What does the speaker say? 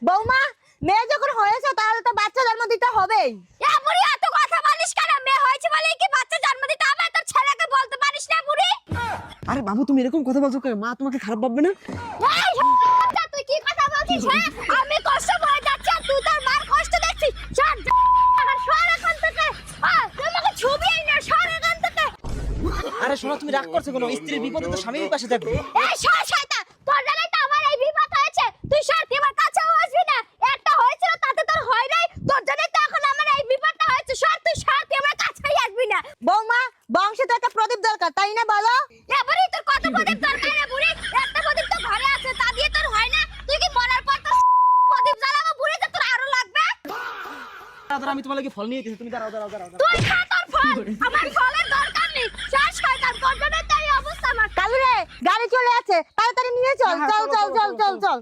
বৌমা, মেয়ে যখন হয়েছে তাহলে তো বাচ্চা জন্ম দিতে হবেই। বুড়ি এত কথা বলিস কেন? মেয়ে হয়েছে বলে কি বাচ্চা জন্ম দিতে হবে? তোর ছেলেকে বলতে পারিস না বুড়ি? আরে বাবু তুমি এরকম কথা বলছো কেন? মা তোমাকে খারাপ ভাববে না? তুই কি কথা বলছিস? হ্যাঁ, আমি কষ্ট হয়ে যাচ্ছে আর তুই তোর মার কষ্ট দেখছিস। সর সর এখান থেকে। তুই আমাকে ছুবিই না, সর এখান থেকে। আরে শোনো, তুমি রাগ করছো কেন? স্ত্রীর বিপদে তো স্বামীর পাশে থাকবে। এই সর শয়তান, তোর জানাই তো আমার এই বিপদ হয়েছে। তুই সর, তুই আমার কাছেও আসবি না। একটা হয়েছিল তাতে তোর হয় নাই, তোর জানাই তো এখন আমার এই বিপদটা হয়েছে। সর, তুই সর, তুই আমার কাছেই আসবি না। বৌমা, বংশে তো একটা প্রদীপ দরকার, তাই না বলো? বুড়ি তোর কত প্রদীপ দরকার রে বুড়ি? একটা প্রদীপ তো ঘরে আছে, তা দিয়ে তোর হয় না? তুই কি মরার পর তো প্রদীপ জ্বালাবো বুড়ি, যে তোর আরো লাগবে? দাদা আমি তোমার লাগি ফল নিয়ে এসেছি, তুমি দাঁড়াও দাঁড়াও দাঁড়াও। তুই খা তোর ফল, আমার ফলের দরকার নেই। সর শয়তান, তোর জন্য তাই অবস্থা আমার। কালু রে, গাড়ি চলে আছে, তাড়াতাড়ি নিয়ে চল। হ্যাঁ, চল চলো, চল চলো, চল চল চলো। চল।